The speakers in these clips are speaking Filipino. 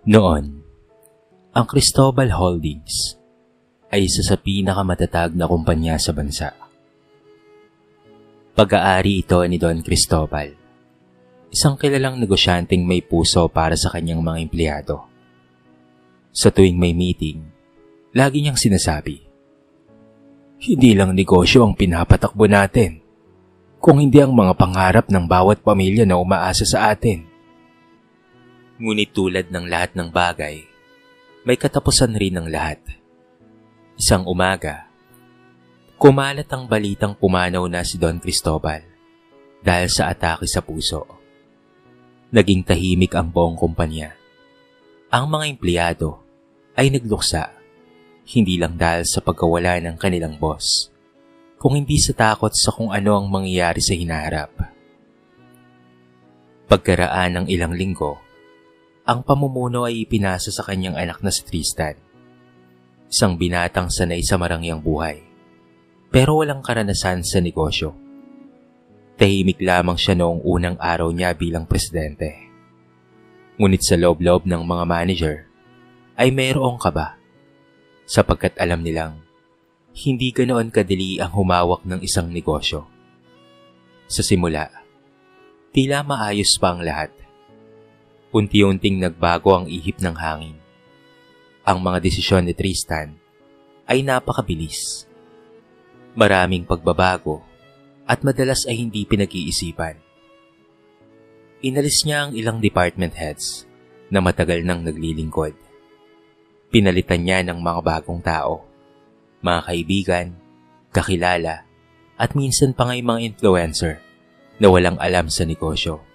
Noon, ang Cristobal Holdings ay isa sa pinakamatatag na kumpanya sa bansa. Pag-aari ito ni Don Cristobal, isang kilalang negosyanteng may puso para sa kanyang mga empleyado. Sa tuwing may meeting, lagi niyang sinasabi, "Hindi lang negosyo ang pinapatakbo natin, kung hindi ang mga pangarap ng bawat pamilya na umaasa sa atin." Ngunit tulad ng lahat ng bagay, may katapusan rin ng lahat. Isang umaga, kumalat ang balitang pumanaw na si Don Cristobal dahil sa atake sa puso. Naging tahimik ang buong kumpanya. Ang mga empleyado ay nagluksa, hindi lang dahil sa pagkawala ng kanilang boss, kung hindi sa takot sa kung ano ang mangyayari sa hinaharap. Pagkaraan ng ilang linggo, ang pamumuno ay ipinasa sa kanyang anak na si Tristan, isang binatang sanay sa marangyang buhay, pero walang karanasan sa negosyo. Tahimik lamang siya noong unang araw niya bilang presidente. Ngunit sa loob-loob ng mga manager ay mayroong kaba, sapagkat alam nilang hindi ganoon kadali ang humawak ng isang negosyo. Sa simula, tila maayos pa ang lahat. Unti-unting nagbago ang ihip ng hangin. Ang mga desisyon ni Tristan ay napakabilis. Maraming pagbabago at madalas ay hindi pinag-iisipan. Inalis niya ang ilang department heads na matagal nang naglilingkod. Pinalitan niya ng mga bagong tao, mga kaibigan, kakilala, at minsan pa nga'y mga influencer na walang alam sa negosyo.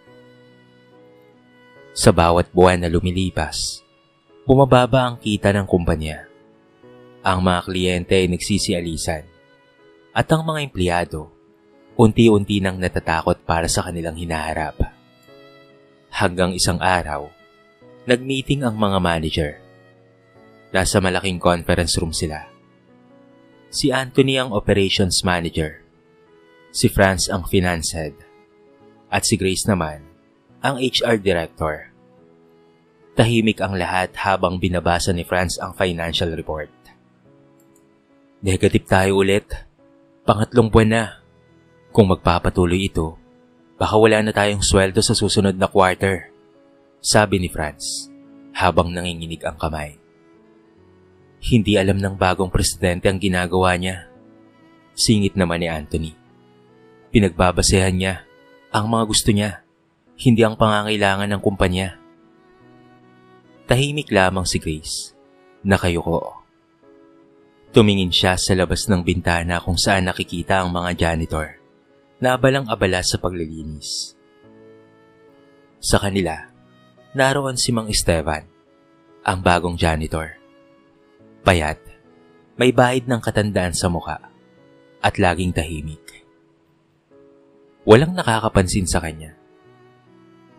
Sa bawat buwan na lumilipas, bumababa ang kita ng kumpanya. Ang mga kliyente ay nagsisialisan at ang mga empleyado unti-unti nang natatakot para sa kanilang hinaharap. Hanggang isang araw, nag-meeting ang mga manager. Nasa malaking conference room sila. Si Anthony ang operations manager, si Franz ang finance head, at si Grace naman ang HR director. Tahimik ang lahat habang binabasa ni Franz ang financial report. "Negative tayo ulit. Pangatlong buwan na. Kung magpapatuloy ito, baka wala na tayong sweldo sa susunod na quarter," sabi ni Franz habang nanginginig ang kamay. Hindi alam ng bagong presidente ang ginagawa niya, singit naman ni Anthony. Pinagbabasehan niya ang mga gusto niya, hindi ang pangangailangan ng kumpanya. Tahimik lamang si Grace, nakayuko. Tumingin siya sa labas ng bintana kung saan nakikita ang mga janitor na abalang-abala sa paglilinis. Sa kanila, naroon si Mang Esteban, ang bagong janitor. Payat, may bahid ng katandaan sa muka, at laging tahimik. Walang nakakapansin sa kanya.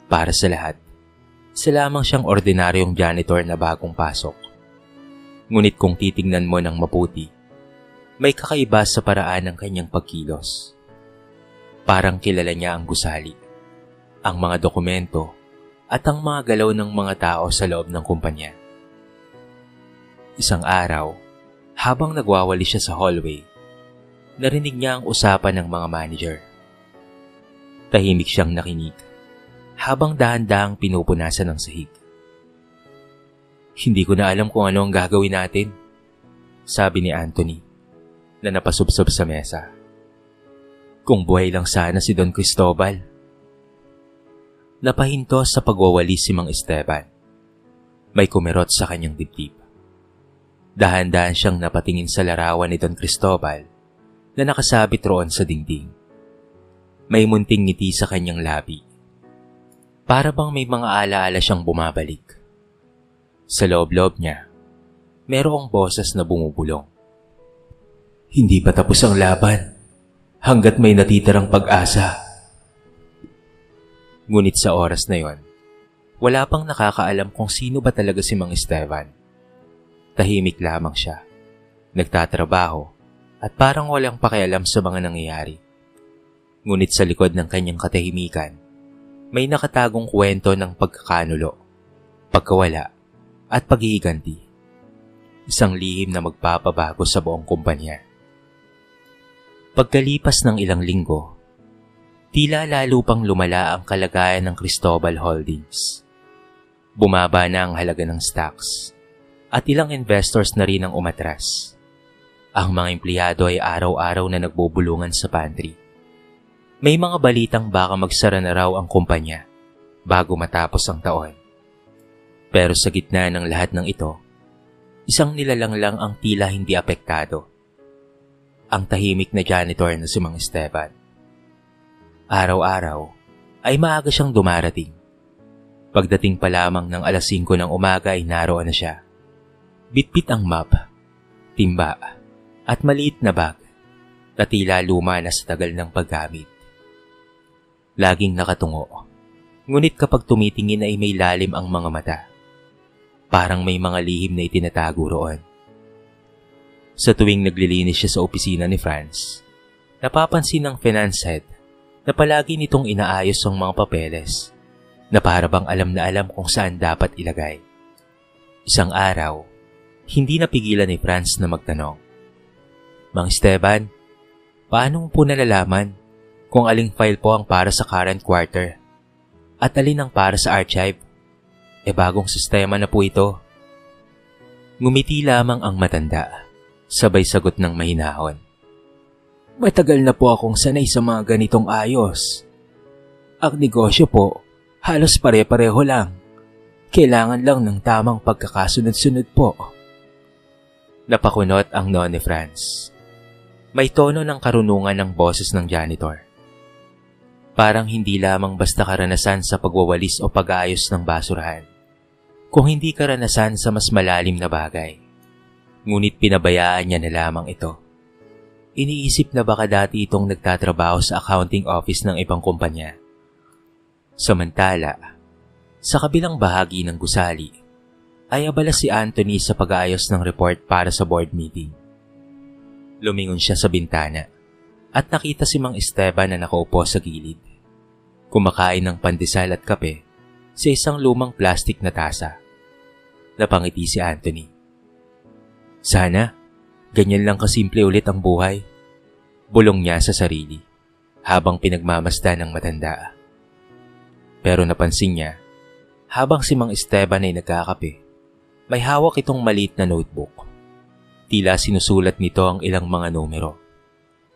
Para sa lahat, isa lamang siyang ordinaryong janitor na bagong pasok. Ngunit kung titingnan mo ng mabuti, may kakaiba sa paraan ng kanyang pagkilos. Parang kilala niya ang gusali, ang mga dokumento, at ang mga galaw ng mga tao sa loob ng kumpanya. Isang araw, habang nagwawali siya sa hallway, narinig niya ang usapan ng mga manager. Tahimik siyang nakinig habang dahan-dahang pinupunasan ng sahig. "Hindi ko na alam kung ano ang gagawin natin," sabi ni Anthony na napasubsob sa mesa. "Kung buhay lang sana si Don Cristobal." Napahinto sa pagwawali si Mang Esteban. May kumirot sa kanyang dibdib. Dahan-dahan siyang napatingin sa larawan ni Don Cristobal na nakasabit roon sa dingding. May munting ngiti sa kanyang labi. Para bang may mga alaala siyang bumabalik. Sa loob-loob niya, merong boses na bumubulong. "Hindi pa tapos ang laban hanggat may natitirang pag-asa." Ngunit sa oras na yon, wala pang nakakaalam kung sino ba talaga si Mang Esteban. Tahimik lamang siya, nagtatrabaho, at parang walang pakialam sa mga nangyayari. Ngunit sa likod ng kanyang katahimikan, may nakatagong kwento ng pagkakanulo, pagkawala, at paghihiganti. Isang lihim na magpapabago sa buong kumpanya. Pagkalipas ng ilang linggo, tila lalo pang lumala ang kalagayan ng Cristobal Holdings. Bumaba na ang halaga ng stocks at ilang investors na rin ang umatras. Ang mga empleyado ay araw-araw na nagbubulungan sa pantry. May mga balitang baka magsara na raw ang kumpanya bago matapos ang taon. Pero sa gitna ng lahat ng ito, isang nilalang lang ang tila hindi apektado. Ang tahimik na janitor na si Mang Esteban. Araw-araw ay maaga siyang dumarating. Pagdating pa lamang ng 5:00 ng umaga ay naroon na siya. Bitbit ang map, timba, at maliit na bag na tila luma na sa tagal ng paggamit. Laging nakatungo, ngunit kapag tumitingin ay may lalim ang mga mata. Parang may mga lihim na itinatago roon. Sa tuwing naglilinis siya sa opisina ni Franz, napapansin ng finance head na palagi nitong inaayos ang mga papeles na para bang alam na alam kung saan dapat ilagay. Isang araw, hindi napigilan ni Franz na magtanong, "Mang Esteban, paano mo po nalalaman kung aling file po ang para sa current quarter at alin ang para sa archive? Bagong sistema na po ito." Ngumiti lamang ang matanda, sabay sagot ng mahinahon, "Matagal na po akong sanay sa mga ganitong ayos. Ang negosyo po, halos pare-pareho lang. Kailangan lang ng tamang pagkakasunod-sunod po." Napakunot ang noon ni Franz. May tono ng karunungan ng boses ng janitor. Parang hindi lamang basta karanasan sa pagwawalis o pag-aayos ng basurahan, kung hindi karanasan sa mas malalim na bagay. Ngunit pinabayaan niya na lamang ito. Iniisip na baka dati itong nagtatrabaho sa accounting office ng ibang kumpanya. Samantala, sa kabilang bahagi ng gusali, ay abala si Anthony sa pag-aayos ng report para sa board meeting. Lumingon siya sa bintana at nakita si Mang Esteban na nakaupo sa gilid, kumakain ng pandesal at kape sa isang lumang plastik na tasa. Napangiti si Anthony. "Sana, ganyan lang kasimple ulit ang buhay," bulong niya sa sarili habang pinagmamasdan ng matanda. Pero napansin niya, habang si Mang Esteban ay nagkakape, may hawak itong maliit na notebook. Tila sinusulat nito ang ilang mga numero.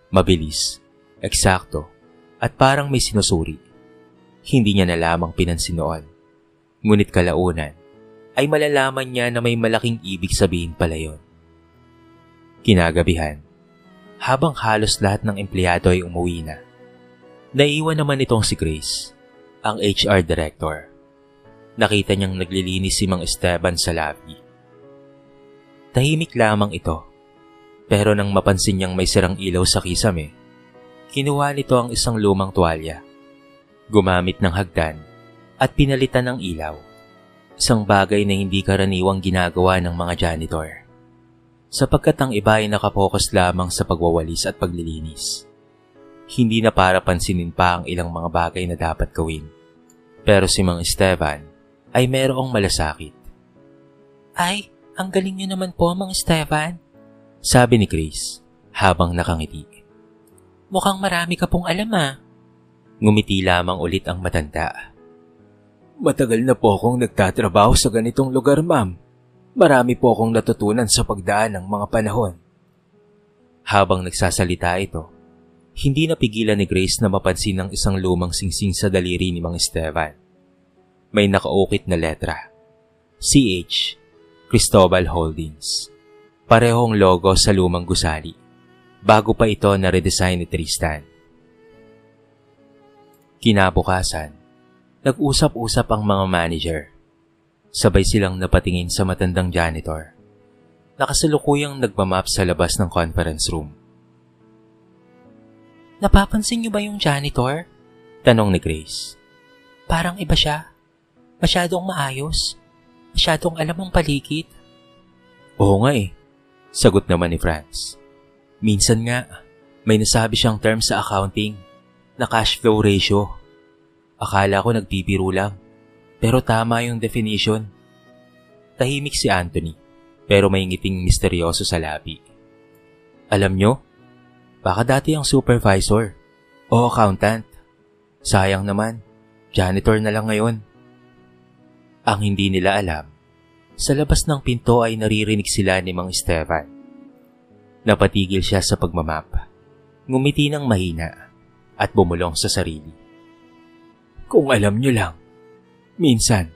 Mabilis, eksakto, at parang may sinusuri. Hindi niya na lamang pinansin noon. Ngunit kalaunan, ay malalaman niya na may malaking ibig sabihin pala yon. Kinagabihan, habang halos lahat ng empleyado ay umuwi na, naiwan naman itong si Grace, ang HR director. Nakita niyang naglilinis si Mang Esteban sa lobby. Tahimik lamang ito, pero nang mapansin niyang may sirang ilaw sa kisame, kinuha nito ang isang lumang tuwalya, gumamit ng hagdan at pinalitan ng ilaw, isang bagay na hindi karaniwang ginagawa ng mga janitor, sapagkat ang iba ay nakapokus lamang sa pagwawalis at paglilinis. Hindi na para pansinin pa ang ilang mga bagay na dapat gawin. Pero si Mang Esteban ay merong malasakit. "Ay, ang galing niyo naman po, Mang Esteban," sabi ni Grace habang nakangiti. "Mukhang marami ka pong alam ah." Ngumiti lamang ulit ang matanda. "Matagal na po akong nagtatrabaho sa ganitong lugar, ma'am. Marami po akong natutunan sa pagdaan ng mga panahon." Habang nagsasalita ito, hindi napigilan ni Grace na mapansin ang isang lumang singsing sa daliri ni Mang Esteban. May nakaukit na letra, CH, Cristobal Holdings. Parehong logo sa lumang gusali, bago pa ito na-redesign ni Tristan. Kinabukasan, nag-usap-usap ang mga manager. Sabay silang napatingin sa matandang janitor, nakasalukuyang nagmamap sa labas ng conference room. "Napapansin niyo ba yung janitor?" tanong ni Grace. "Parang iba siya. Masyadong maayos. Masyadong alam ang paligid." "Oo nga eh," sagot naman ni Franz. "Minsan nga, may nasabi siyang term sa accounting na cash flow ratio. Akala ko nagbibiro lang, pero tama yung definition. Tahimik si Anthony, pero may ngiting misteryoso sa labi. Alam nyo, baka dati ang supervisor o accountant. Sayang naman, janitor na lang ngayon. Ang hindi nila alam, sa labas ng pinto ay naririnig sila ni Mang Esteban. Napatigil siya sa pagmamap, ngumiti ng mahina at bumulong sa sarili. Kung alam nyo lang, minsan,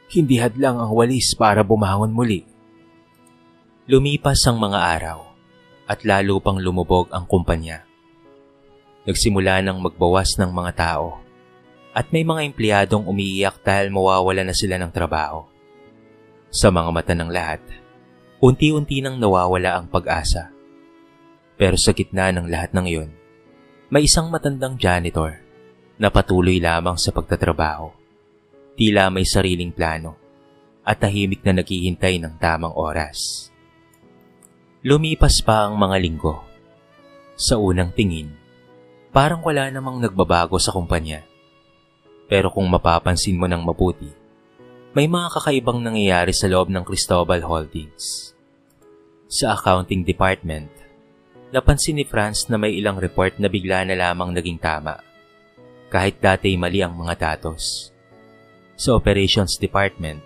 hindi hadlang ang walis para bumangon muli. Lumipas ang mga araw at lalo pang lumubog ang kumpanya. Nagsimula nang magbawas ng mga tao at may mga empleyadong umiiyak dahil mawawala na sila ng trabaho. Sa mga mata ng lahat, unti-unti nang nawawala ang pag-asa. Pero sa gitna ng lahat ng iyon, may isang matandang janitor na patuloy lamang sa pagtatrabaho. Tila may sariling plano at tahimik na naghihintay ng tamang oras. Lumipas pa ang mga linggo. Sa unang tingin, parang wala namang nagbabago sa kumpanya. Pero kung mapapansin mo ng mabuti, may mga kakaibang nangyayari sa loob ng Cristobal Holdings. Sa accounting department, napansin ni Franz na may ilang report na bigla na lamang naging tama, kahit dati mali ang mga datos. Sa operations department,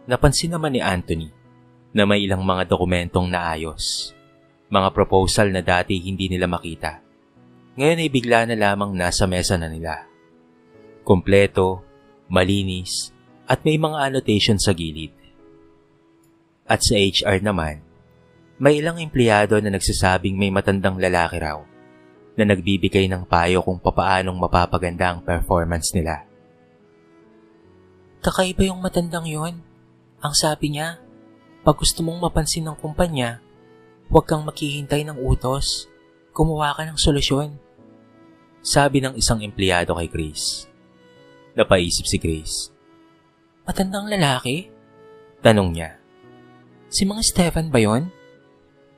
napansin naman ni Anthony na may ilang mga dokumentong naayos, mga proposal na dati hindi nila makita. Ngayon ay bigla na lamang nasa mesa na nila. Kompleto, malinis, at may mga annotation sa gilid. At sa HR naman, may ilang empleyado na nagsasabing may matandang lalaki raw na nagbibigay ng payo kung papaanong mapapaganda ang performance nila. Kakaiba yung matandang yon. Ang sabi niya, pag gusto mong mapansin ng kumpanya, huwag kang maghihintay ng utos, gumawa ka ng solusyon. Sabi ng isang empleyado kay Grace. Napaisip si Grace. Matandang lalaki? Tanong niya. Si Mang Stefan ba yon?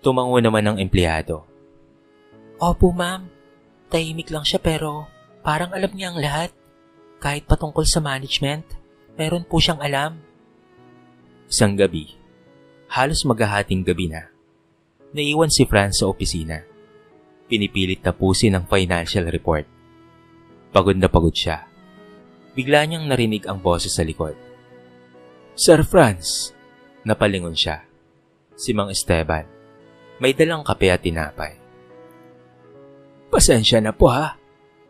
Tumango naman ang empleyado. Opo ma'am, tahimik lang siya pero parang alam niya ang lahat. Kahit patungkol sa management, meron po siyang alam. Isang gabi, halos maghahating gabi na, naiwan si Franz sa opisina. Pinipilit tapusin ang financial report. Pagod na pagod siya. Bigla niyang narinig ang boses sa likod. Sir Franz, napalingon siya. Si Mang Esteban, may dalang kape at tinapay. Pasensya na po ha,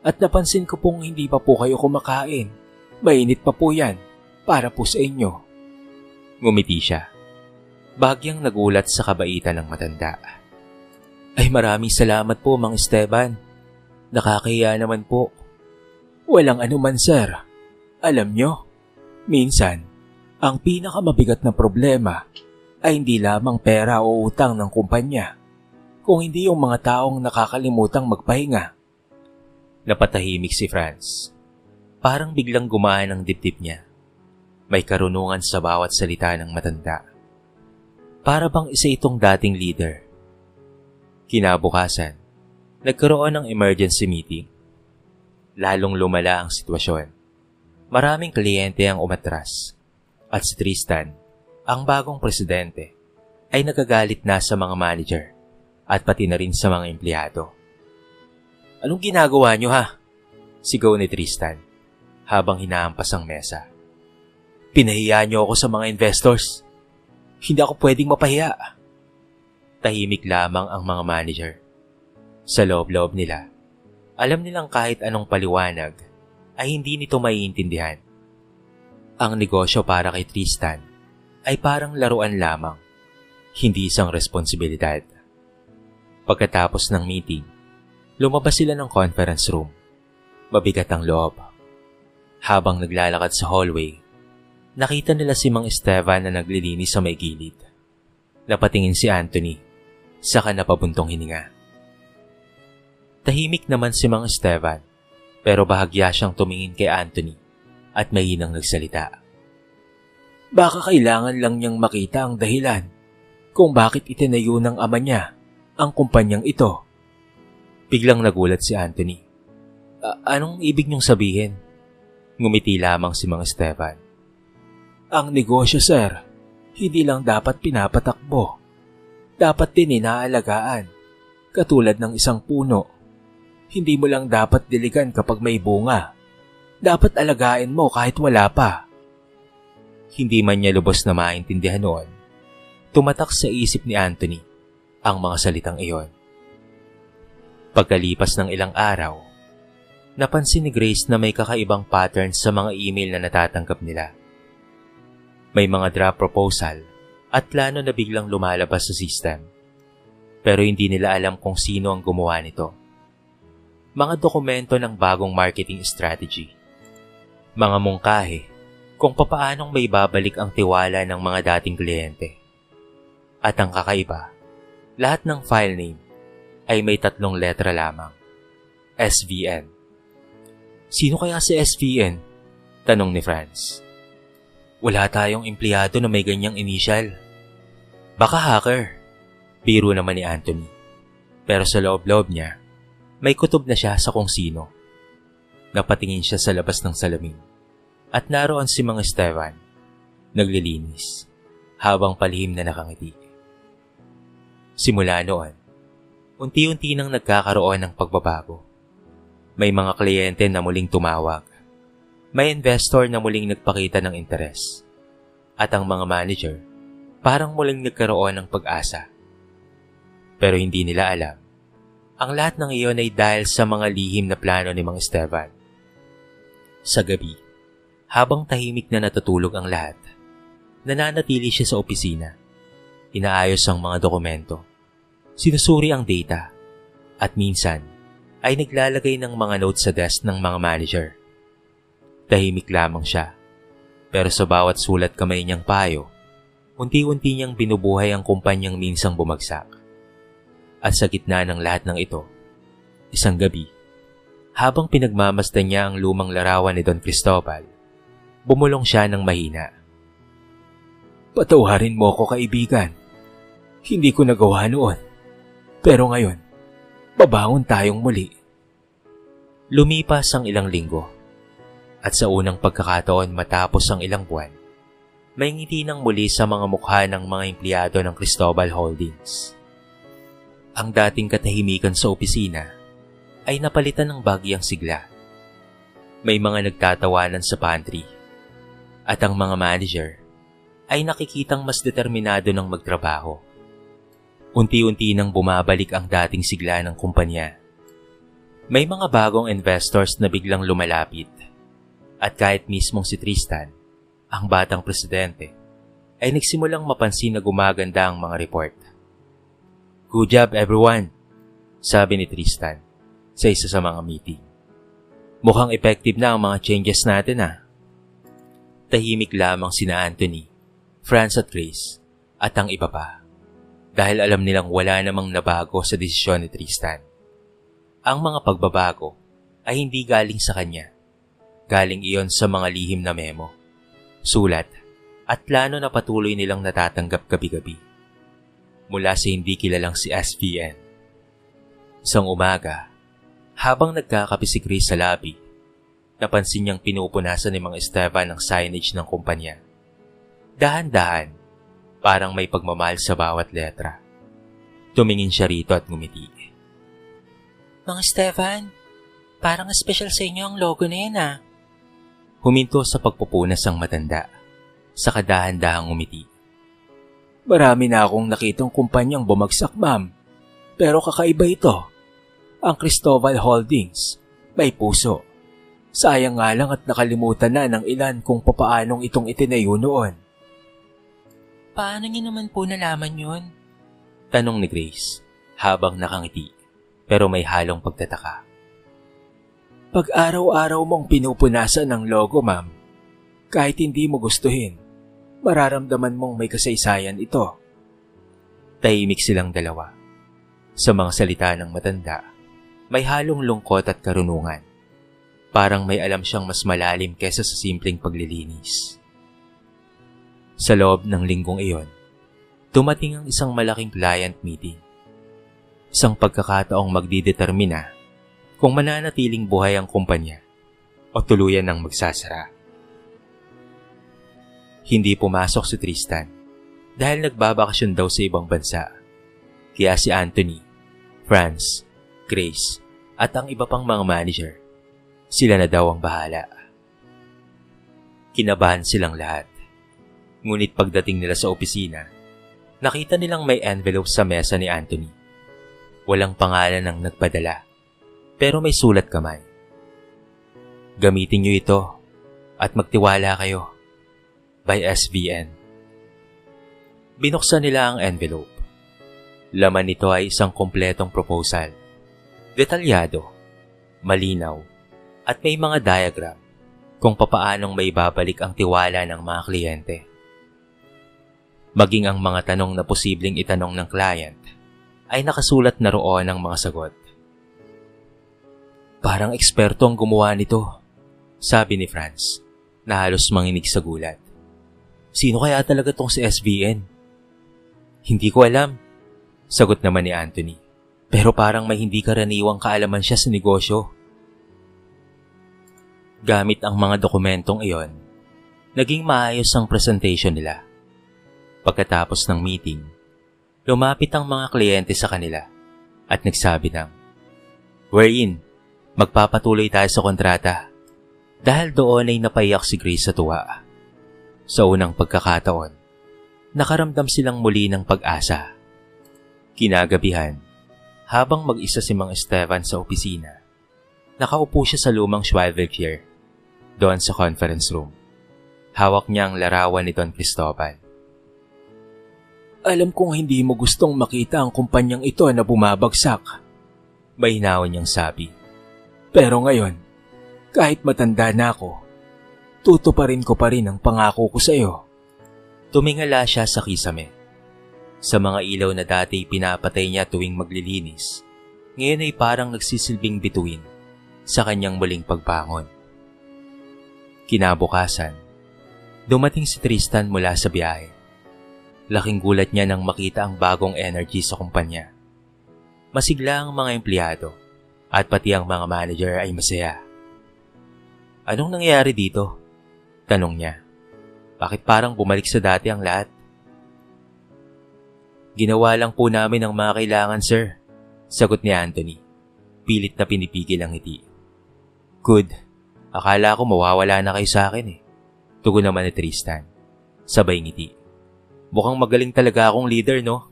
at napansin ko pong hindi pa po kayo kumakain. Mainit pa po yan, para po sa inyo. Ngumiti siya. Bagyang nagulat sa kabaitan ng matanda. Ay maraming salamat po Mang Esteban. Nakakahiya naman po. Walang anuman sir. Alam nyo, minsan, ang pinakamabigat na problema ay hindi lamang pera o utang ng kumpanya, kung hindi yung mga taong nakakalimutang magpahinga. Napatahimik si Franz. Parang biglang gumaan ang dibdib niya. May karunungan sa bawat salita ng matanda. Para bang isa itong dating leader. Kinabukasan, nagkaroon ng emergency meeting. Lalong lumala ang sitwasyon. Maraming kliyente ang umatras. At si Tristan, ang bagong presidente, ay nagagalit na sa mga manager at pati na rin sa mga empleyado. Anong ginagawa niyo ha? Sigaw ni Tristan habang hinahampas ang mesa. Pinahiya niyo ako sa mga investors. Hindi ako pwedeng mapahiya. Tahimik lamang ang mga manager. Sa loob-loob nila, alam nilang kahit anong paliwanag ay hindi nito maiintindihan. Ang negosyo para kay Tristan ay parang laruan lamang, hindi isang responsibilidad. Pagkatapos ng meeting, lumabas sila ng conference room. Mabigat ang loob. Habang naglalakad sa hallway, nakita nila si Mang Esteban na naglilinis sa may gilid. Napatingin si Anthony, saka napabuntong hininga. Tahimik naman si Mang Esteban, pero bahagya siyang tumingin kay Anthony at mahinang nagsalita. Baka kailangan lang niyang makita ang dahilan kung bakit itinayo ng ama niya ang kumpanyang ito. Biglang nagulat si Anthony. Anong ibig niyong sabihin? Ngumiti lamang si Mang Esteban. Ang negosyo, sir, Hindi lang dapat pinapatakbo. Dapat din inaalagaan, katulad ng isang puno. Hindi mo lang dapat diligan kapag may bunga. Dapat alagain mo kahit wala pa. Hindi man niya lubos na maintindihan noon, tumatak sa isip ni Anthony ang mga salitang iyon. Pagkalipas ng ilang araw, napansin ni Grace na may kakaibang pattern sa mga email na natatanggap nila. May mga draft proposal at plano na biglang lumalabas sa system, pero hindi nila alam kung sino ang gumawa nito. Mga dokumento ng bagong marketing strategy. Mga mungkahi kung papaanong may babalik ang tiwala ng mga dating kliyente. At ang kakaiba, lahat ng file name ay may 3 letra lamang. SVN. Sino kaya si SVN? Tanong ni Franz. Wala tayong empleyado na may ganyang initial. Baka hacker. Biro naman ni Anthony. Pero sa loob-loob niya, may kutob na siya sa kung sino. Napatingin siya sa labas ng salamin. At naroon si Mang Esteban, naglilinis, habang palihim na nakangiti. Simula noon, unti-unti nang nagkakaroon ng pagbabago. May mga kliyente na muling tumawag. May investor na muling nagpakita ng interes. At ang mga manager, parang muling nagkaroon ng pag-asa. Pero hindi nila alam, ang lahat ng iyon ay dahil sa mga lihim na plano ni Mang Esteban. Sa gabi, habang tahimik na natutulog ang lahat, nananatili siya sa opisina. Inaayos ang mga dokumento, sinusuri ang data, at minsan ay naglalagay ng mga notes sa desk ng mga manager. Tahimik lamang siya, pero sa bawat sulat kamay niyang payo, unti-unti niyang binubuhay ang kumpanyang minsang bumagsak. At sa gitna ng lahat ng ito, isang gabi, habang pinagmamasdan niya ang lumang larawan ni Don Cristobal, bumulong siya ng mahina. Patawarin mo ako, kaibigan. Hindi ko nagawa noon. Pero ngayon, babangon tayong muli. Lumipas ang ilang linggo. At sa unang pagkakataon matapos ang ilang buwan, may ngiti ng muli sa mga mukha ng mga empleyado ng Cristobal Holdings. Ang dating katahimikan sa opisina ay napalitan ng bagyang sigla. May mga nagtatawanan sa pantry. At ang mga manager ay nakikitang mas determinado ng magtrabaho. Unti-unti nang bumabalik ang dating sigla ng kumpanya. May mga bagong investors na biglang lumalapit. At kahit mismong si Tristan, ang batang presidente, ay nagsimulang mapansin na gumaganda ang mga report. Good job everyone, sabi ni Tristan sa isa sa mga meeting. Mukhang effective na ang mga changes natin . Tahimik lamang sina Anthony, Franz at Grace, at ang iba pa. Dahil alam nilang wala namang nabago sa desisyon ni Tristan. Ang mga pagbabago ay hindi galing sa kanya. Galing iyon sa mga lihim na memo, sulat, at plano na patuloy nilang natatanggap gabi-gabi. Mula sa hindi kilalang si SVN. Isang umaga, habang nagkakape si Grace sa lobby, napansin niyang pinupunasan ni Mang Esteban ang signage ng kumpanya. Dahan-dahan, parang may pagmamahal sa bawat letra. Tumingin siya rito at ngumiti. Mang Esteban, parang espesyal sa inyo ang logo na yan . Huminto sa pagpupunas ang matanda. Sa kadahan-dahang ngumiti. Marami na akong nakitang kumpanyang bumagsak, ma'am. Pero kakaiba ito. Ang Cristobal Holdings, may puso. Sayang nga lang at nakalimutan na ng ilan kung papaanong itong itinayo noon. Paano niyo naman po nalaman yun? Tanong ni Grace, habang nakangiti, pero may halong pagtataka. Pag araw-araw mong pinupunasan ng logo, ma'am, kahit hindi mo gustuhin, mararamdaman mong may kasaysayan ito. Tahimik silang dalawa. Sa mga salita ng matanda, may halong lungkot at karunungan. Parang may alam siyang mas malalim kesa sa simpleng paglilinis. Sa loob ng linggong iyon, dumating ang isang malaking client meeting. Isang pagkakataong magdidetermina kung mananatiling buhay ang kumpanya o tuluyan ng magsasara. Hindi pumasok si Tristan dahil nagbabakasyon daw sa ibang bansa. Kaya si Anthony, Franz, Grace at ang iba pang mga manager, sila na daw ang bahala. Kinabahan silang lahat. Ngunit pagdating nila sa opisina, nakita nilang may envelope sa mesa ni Anthony. Walang pangalan ng nagpadala, pero may sulat kamay. Gamitin niyo ito at magtiwala kayo. By SVN. Binuksan nila ang envelope. Laman nito ay isang kumpletong proposal. Detalyado, malinaw, at may mga diagram kung papaanong may babalik ang tiwala ng mga kliyente. Maging ang mga tanong na posibleng itanong ng client ay nakasulat na roon ang mga sagot. Parang eksperto ang gumawa nito, sabi ni Franz, na halos manginig sa gulat. Sino kaya talaga tong si SVN? Hindi ko alam, sagot naman ni Anthony. Pero parang may hindi karaniwang kaalaman siya sa negosyo. Gamit ang mga dokumentong iyon, naging maayos ang presentation nila. Pagkatapos ng meeting, lumapit ang mga kliyente sa kanila at nagsabi ng, "We're in. Magpapatuloy tayo sa kontrata." Dahil doon ay napaiyak si Grace sa tuwa. Sa unang pagkakataon, nakaramdam silang muli ng pag-asa. Kinagabihan, habang mag-isa si Mang Esteban sa opisina, nakaupo siya sa lumang swivel chair, doon sa conference room. Hawak niya ang larawan ni Don Cristobal. Alam kong hindi mo gustong makita ang kumpanyang ito na bumabagsak, Mahinaw niyang sabi. Pero ngayon, kahit matanda na ako, tutuparin ko pa rin ang pangako ko sa iyo. Tumingala siya sa kisame. Sa mga ilaw na dati pinapatay niya tuwing maglilinis, ngayon ay parang nagsisilbing bituin sa kanyang muling pagbangon. Kinabukasan, dumating si Tristan mula sa biyahe. Laking gulat niya nang makita ang bagong energy sa kumpanya. Masigla ang mga empleyado at pati ang mga manager ay masaya. Anong nangyayari dito? Tanong niya. Bakit parang bumalik sa dati ang lahat? Ginawa lang po namin ang mga kailangan, sir. Sagot ni Anthony. Pilit na pinipigil ang ngiti. Good. Akala ko mawawala na kayo sa akin eh. Tugon naman ni Tristan. Sabay ngiti. Mukhang magaling talaga akong leader, no?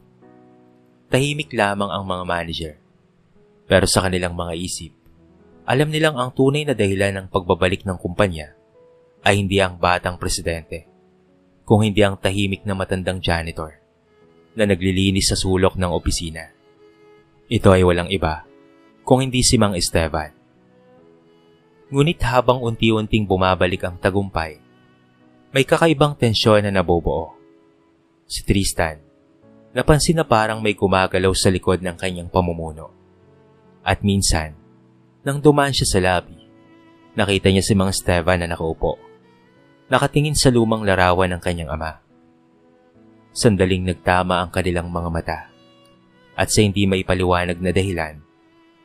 Tahimik lamang ang mga manager. Pero sa kanilang mga isip, alam nilang ang tunay na dahilan ng pagbabalik ng kumpanya ay hindi ang batang presidente, kung hindi ang tahimik na matandang janitor na naglilinis sa sulok ng opisina. Ito ay walang iba kung hindi si Mang Esteban. Ngunit habang unti-unting bumabalik ang tagumpay, may kakaibang tensyon na nabubuo. Si Tristan, napansin na parang may gumagalaw sa likod ng kanyang pamumuno. At minsan, nang dumaan siya sa lobby, nakita niya si Mang Esteban na nakaupo, nakatingin sa lumang larawan ng kanyang ama. Sandaling nagtama ang kanilang mga mata, at sa hindi may paliwanag na dahilan,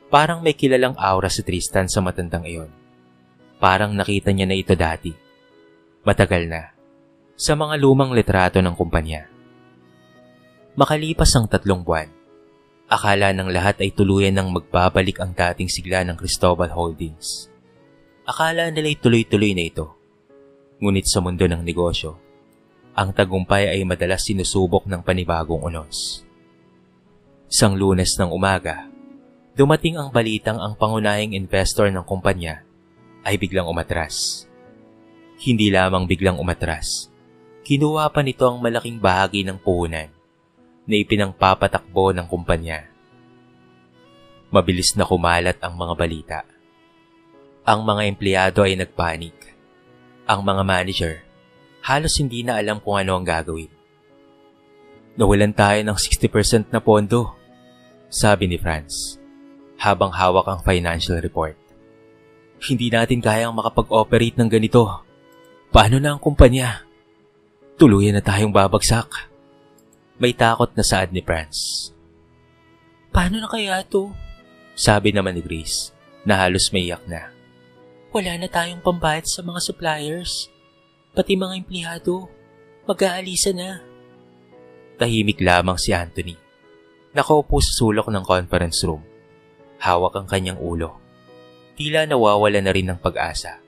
parang may kilalang aura si Tristan sa matandang iyon. Parang nakita niya na ito dati. Matagal na, sa mga lumang litrato ng kumpanya. Makalipas ang 3 buwan, akala ng lahat ay tuluyan ng magbabalik ang dating sigla ng Cristobal Holdings. Akala nila'y tuloy-tuloy na ito. Ngunit sa mundo ng negosyo, ang tagumpay ay madalas sinusubok ng panibagong unos. Isang Lunes ng umaga, dumating ang balitang ang pangunahing investor ng kumpanya ay biglang umatras. Hindi lamang biglang umatras, kinuha pa nito ang malaking bahagi ng puhunan na ipinangpapatakbo ng kumpanya. Mabilis na kumalat ang mga balita. Ang mga empleyado ay nagpanik. Ang mga manager, halos hindi na alam kung ano ang gagawin. Nawalan tayo ng 60% na pondo, sabi ni Franz, habang hawak ang financial report. Hindi natin kayang makapag-operate ng ganito. Paano na ang kumpanya? Tuluyan na tayong babagsak. May takot na saad ni Franz. Paano na kaya to? Sabi naman ni Grace, na halos may iyak na. Wala na tayong pambayad sa mga suppliers. Pati mga empleyado, mag-aalisa na. Tahimik lamang si Anthony. Nakaupo sa sulok ng conference room. Hawak ang kanyang ulo. Tila nawawala na rin ng pag-asa.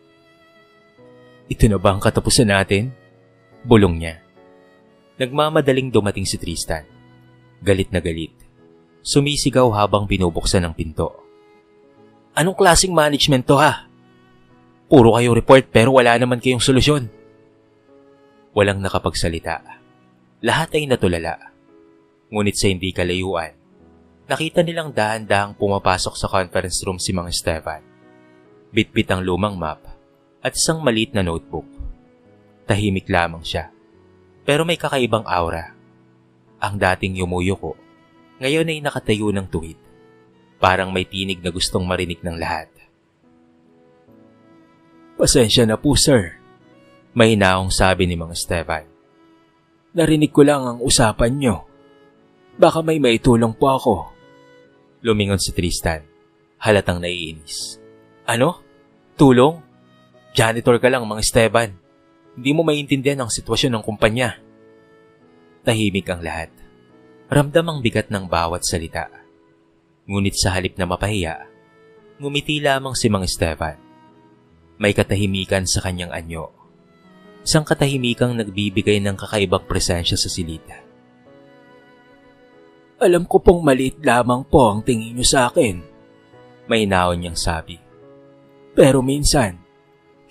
Ito na ba ang katapusan natin? Bulong niya. Nagmamadaling dumating si Tristan. Galit na galit. Sumisigaw habang binubuksan ang pinto. Anong klaseng management to ha? Puro kayo report pero wala naman kayong solusyon. Walang nakapagsalita. Lahat ay natulala. Ngunit sa hindi kalayuan, nakita nilang dahan-dahang pumapasok sa conference room si Mang Esteban. Bitbit ang lumang map at isang maliit na notebook. Tahimik lamang siya, pero may kakaibang aura. Ang dating yumuyuko, ngayon ay nakatayo ng tuwid. Parang may tinig na gustong marinig ng lahat. Pasensya na po, sir. Mahinaong sabi ni Mang Esteban. Narinig ko lang ang usapan nyo. Baka may maitulong po ako. Lumingon si Tristan. Halatang naiinis. Ano? Tulong? Janitor ka lang, Mang Esteban. Hindi mo maintindihan ang sitwasyon ng kumpanya. Tahimik ang lahat. Ramdam ang bigat ng bawat salita. Ngunit sa halip na mapahiya, ngumiti lamang si Mang Esteban. May katahimikan sa kanyang anyo. Isang katahimikang nagbibigay ng kakaibang presensya sa silid. Alam ko pong maliit lamang po ang tingin nyo sa akin. May naon niyang sabi. Pero minsan,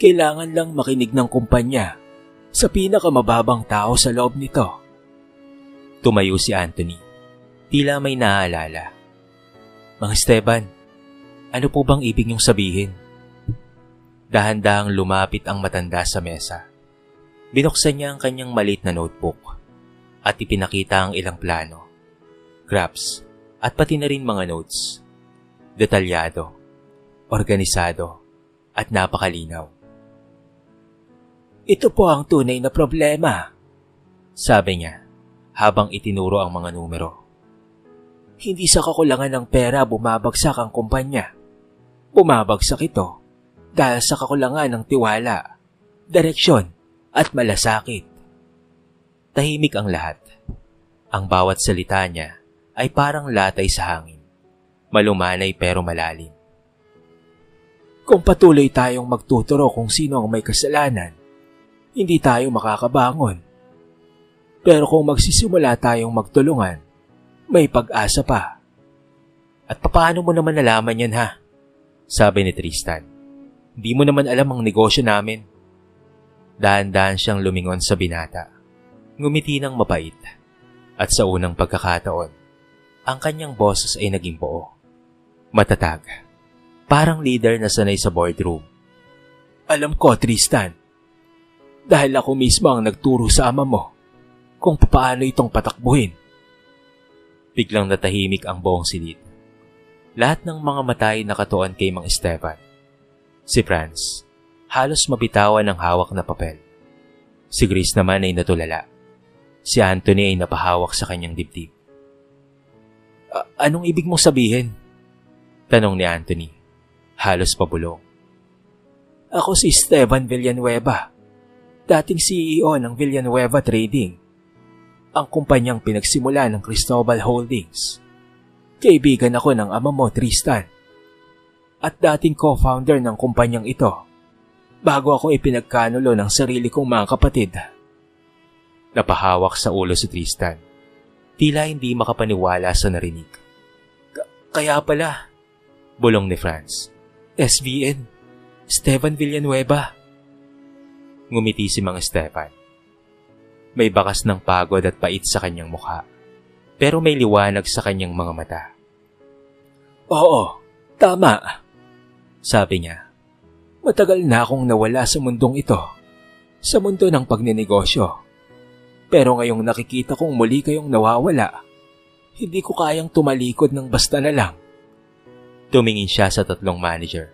kailangan lang makinig ng kumpanya sa pinakamababang tao sa loob nito. Tumayo si Anthony. Tila may naaalala. Mang Esteban, ano po bang ibig niyong sabihin? Dahan-dahang lumapit ang matanda sa mesa. Binuksan niya ang kanyang maliit na notebook at ipinakita ang ilang plano, graphs at pati na rin mga notes. Detalyado, organisado at napakalinaw. Ito po ang tunay na problema, sabi niya habang itinuro ang mga numero. Hindi sa kakulangan ng pera bumabagsak ang kumpanya. Bumabagsak ito dahil sa kakulangan ng tiwala, direksyon at malasakit. Tahimik ang lahat. Ang bawat salita niya ay parang latay sa hangin. Malumanay pero malalim. Kung patuloy tayong magtuturo kung sino ang may kasalanan, hindi tayo makakabangon. Pero kung magsisimula tayong magtulungan, may pag-asa pa. At paano mo naman nalaman yan ha? Sabi ni Tristan. Hindi mo naman alam ang negosyo namin. Dahan-dahan siyang lumingon sa binata. Ngumiti ng mapait. At sa unang pagkakataon, ang kanyang boses ay naging buo. Matatag. Parang leader na sanay sa boardroom. Alam ko, Tristan. Dahil ako mismo ang nagturo sa ama mo kung paano itong patakbuhin. Biglang natahimik ang buong silid. Lahat ng mga mata ay nakatuon kay Mang Esteban. Si Franz, halos mabitawan ang hawak na papel. Si Grace naman ay natulala. Si Anthony ay napahawak sa kanyang dibdib. Anong ibig mong sabihin? Tanong ni Anthony, halos pabulong. Ako si Esteban Villanueva, dating CEO ng Villanueva Trading, ang kumpanyang pinagsimula ng Cristobal Holdings. Kaibigan ako ng ama mo, Tristan, at dating co-founder ng kumpanyang ito bago ako ipinagkanulo ng sarili kong mga kapatid. Napahawak sa ulo si Tristan. Tila hindi makapaniwala sa narinig. Kaya pala, bulong ni Franz. SVN, Esteban Villanueva. Ngumiti si Mang Esteban. May bakas ng pagod at pait sa kanyang mukha, pero may liwanag sa kanyang mga mata. Oo, tama, sabi niya. Matagal na akong nawala sa mundong ito, sa mundo ng pagninegosyo. Pero ngayong nakikita kong muli kayong nawawala, hindi ko kayang tumalikod ng basta na lang. Tumingin siya sa tatlong manager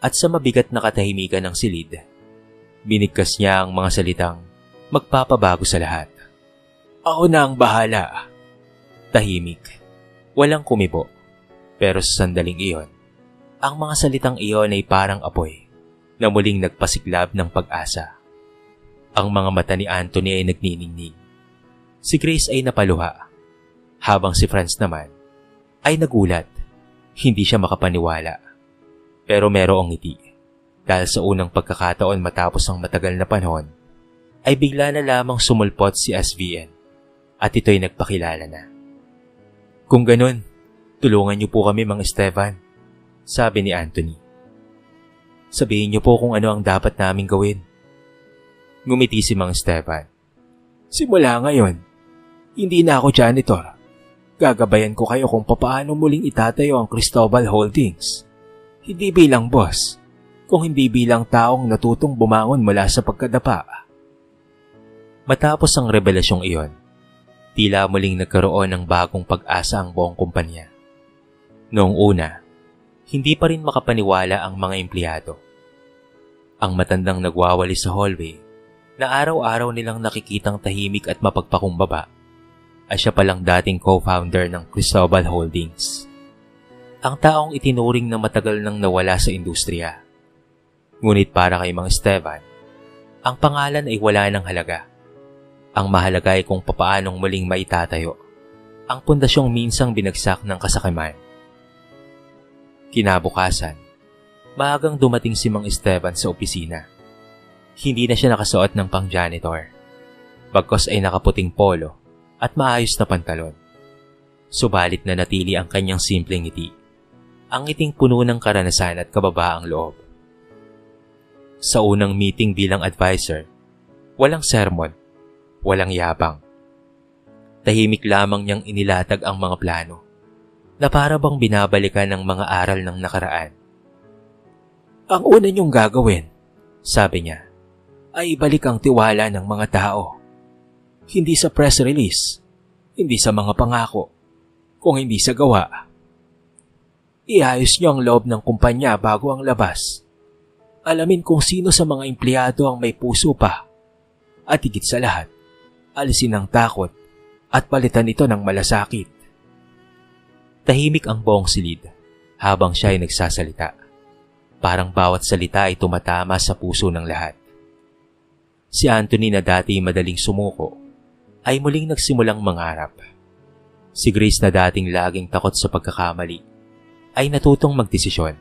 at sa mabigat na katahimikan ng silid. Binigkas niya ang mga salitang magpapabago sa lahat. Ako na ang bahala. Tahimik. Walang kumibo. Pero sa sandaling iyon, ang mga salitang iyon ay parang apoy na muling nagpasiklab ng pag-asa. Ang mga mata ni Anthony ay nagniningning. Si Grace ay napaluha, habang si Franz naman ay nagulat. Hindi siya makapaniwala. Pero merong ngiti dahil sa unang pagkakataon matapos ang matagal na panahon ay bigla na lamang sumulpot si SVN at ito'y nagpakilala na. Kung ganun, tulungan niyo po kami, Mang Esteban, sabi ni Anthony. Sabihin niyo po kung ano ang dapat naming gawin. Ngumiti si Mang Esteban. Simula ngayon, hindi na ako janitor. Gagabayan ko kayo kung papaano muling itatayo ang Cristobal Holdings. Hindi bilang boss, kung hindi bilang taong natutong bumangon mula sa pagkadapa. Matapos ang revelasyong iyon, tila muling nagkaroon ng bagong pag-asa ang buong kumpanya. Noong una, hindi pa rin makapaniwala ang mga empleyado. Ang matandang nagwawali sa hallway na araw-araw nilang nakikitang tahimik at mapagpakumbaba ay siya palang dating co-founder ng Cristobal Holdings. Ang taong itinuring na matagal nang nawala sa industriya. Ngunit para kay Mang Esteban, ang pangalan ay wala ng halaga. Ang mahalaga ay kung papaanong muling maitatayo ang pundasyong minsang binagsak ng kasakiman. Kinabukasan, maagang dumating si Mang Esteban sa opisina. Hindi na siya nakasuot ng pang-janitor. Bagkos ay nakaputing polo at maayos na pantalon. Subalit na natili ang kanyang simpleng ngiti. Ang ngiting puno ng karanasan at kababaang loob. Sa unang meeting bilang advisor, walang sermon, walang yabang. Tahimik lamang niyang inilatag ang mga plano na para bang binabalikan ng mga aral ng nakaraan. Ang una niyong gagawin, sabi niya, ay ibalik ang tiwala ng mga tao. Hindi sa press release, hindi sa mga pangako, kung hindi sa gawa. Iayos niyo ang loob ng kumpanya bago ang labas. Alamin kung sino sa mga empleyado ang may puso pa. At higit sa lahat, alisin ang takot at palitan ito ng malasakit. Tahimik ang buong silid habang siya ay nagsasalita. Parang bawat salita ay tumatama sa puso ng lahat. Si Anthony na dati madaling sumuko ay muling nagsimulang mangarap. Si Grace na dating laging takot sa pagkakamali ay natutong magdesisyon.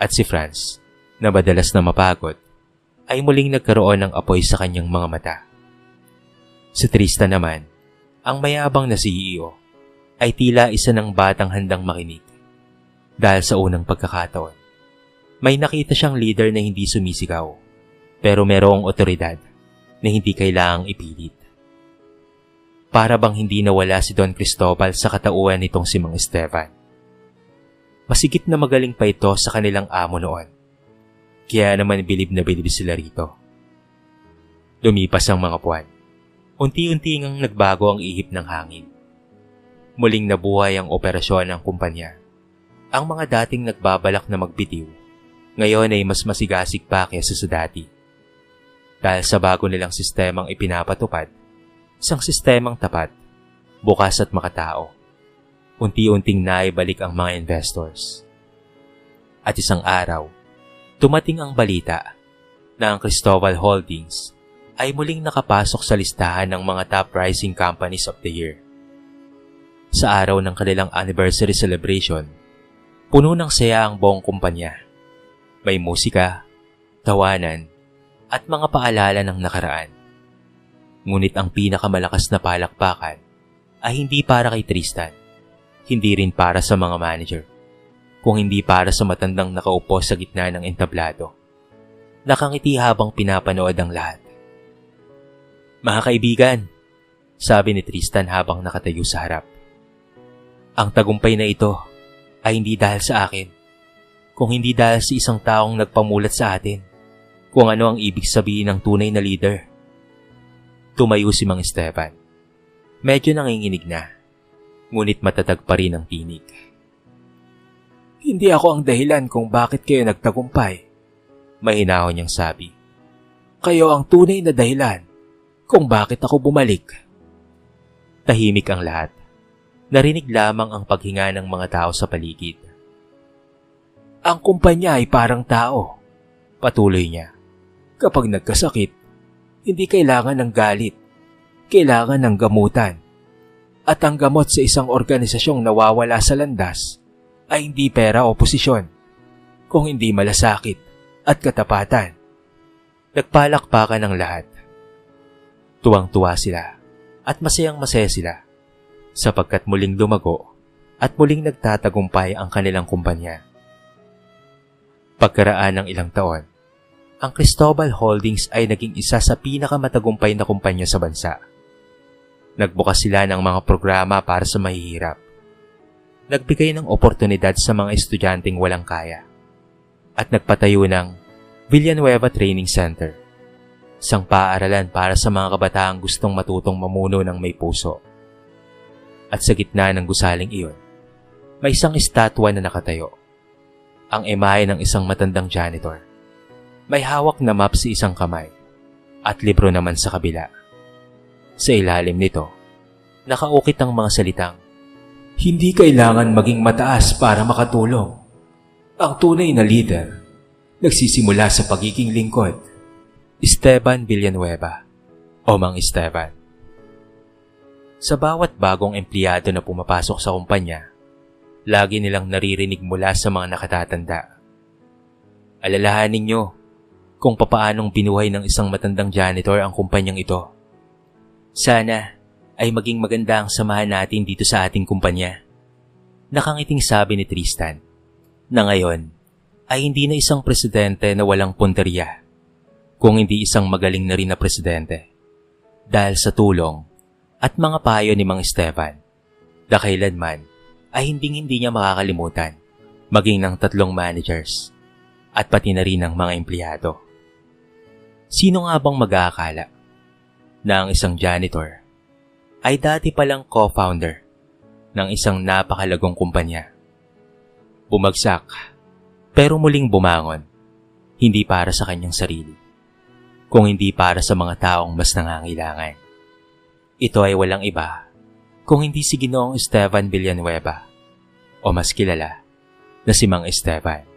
At si Franz, na madalas na mapagod, ay muling nagkaroon ng apoy sa kanyang mga mata. Si Tristan naman, ang mayabang na CEO, ay tila isa ng batang handang makinig. Dahil sa unang pagkakataon, may nakita siyang leader na hindi sumisigaw, pero merong otoridad na hindi kailangang ipilit. Para bang hindi nawala si Don Cristobal sa katauhan nitong si Mang Esteban. Masigit na magaling pa ito sa kanilang amo noon. Kaya naman bilib na bilib sila rito. Lumipas ang mga buwan. Unti-unti ngang nagbago ang ihip ng hangin. Muling nabuhay ang operasyon ng kumpanya. Ang mga dating nagbabalak na magbitiw, ngayon ay mas masigasig pa kaysa sa dati. Dahil sa bago nilang sistemang ipinapatupad, isang sistemang tapat, bukas at makatao. Unti-unting naibalik ang mga investors. At isang araw, dumating ang balita na ang Cristobal Holdings ay muling nakapasok sa listahan ng mga top rising companies of the year. Sa araw ng kanilang anniversary celebration, puno ng saya ang buong kumpanya. May musika, tawanan, at mga paalala ng nakaraan. Ngunit ang pinakamalakas na palakpakan ay hindi para kay Tristan. Hindi rin para sa mga manager, kung hindi para sa matandang nakaupo sa gitna ng entablado. Nakangiti habang pinapanood ang lahat. Mga kaibigan, sabi ni Tristan habang nakatayo sa harap. Ang tagumpay na ito ay hindi dahil sa akin, kung hindi dahil sa isang taong nagpamulat sa atin kung ano ang ibig sabihin ng tunay na leader. Tumayo si Mang Esteban. Medyo nanginginig na. Ngunit matatag pa rin ang tinig. Hindi ako ang dahilan kung bakit kayo nagtagumpay, mahinahon niyang sabi. Kayo ang tunay na dahilan kung bakit ako bumalik. Tahimik ang lahat. Narinig lamang ang paghinga ng mga tao sa paligid. Ang kumpanya ay parang tao, patuloy niya. Kapag nagkasakit, hindi kailangan ng galit, kailangan ng gamutan. At ang gamot sa isang organisasyong nawawala sa landas ay hindi pera o posisyon, kung hindi malasakit at katapatan. Nagpalakpakan ng lahat. Tuwang-tuwa sila at masayang-masaya sila sapagkat muling lumago at muling nagtatagumpay ang kanilang kumpanya. Pagkaraan ng ilang taon, ang Cristobal Holdings ay naging isa sa pinakamatagumpay na kumpanya sa bansa. Nagbukas sila ng mga programa para sa mahihirap. Nagbigay ng oportunidad sa mga estudyanteng walang kaya. At nagpatayo ng Villanueva Training Center, isang paaralan para sa mga kabataang gustong matutong mamuno ng may puso. At sa gitna ng gusaling iyon, may isang estatwa na nakatayo. Ang imahe ng isang matandang janitor. May hawak na map sa isang kamay at libro naman sa kabila. Sa ilalim nito, nakaukit ang mga salitang, "Hindi kailangan maging mataas para makatulong. Ang tunay na leader, nagsisimula sa pagiging lingkod." Esteban Villanueva o Mang Esteban. Sa bawat bagong empleyado na pumapasok sa kumpanya, lagi nilang naririnig mula sa mga nakatatanda. Alalahanin nyo kung papaanong binuhay ng isang matandang janitor ang kumpanyang ito. Sana ay maging maganda ang samahan natin dito sa ating kumpanya. Nakangiting sabi ni Tristan, na ngayon ay hindi na isang presidente na walang punteriya, kung hindi isang magaling na rin na presidente. Dahil sa tulong at mga payo ni Mang Esteban, na kailanman ay hindi niya makakalimutan, maging ng 3 managers at pati na rin ng mga empleyado. Sino nga bang mag-aakala na ang isang janitor ay dati palang co-founder ng isang napakalagong kumpanya? Bumagsak, pero muling bumangon, hindi para sa kanyang sarili, kung hindi para sa mga taong mas nangangailangan. Ito ay walang iba kung hindi si Ginoong Esteban Villanueva o mas kilala na si Mang Esteban.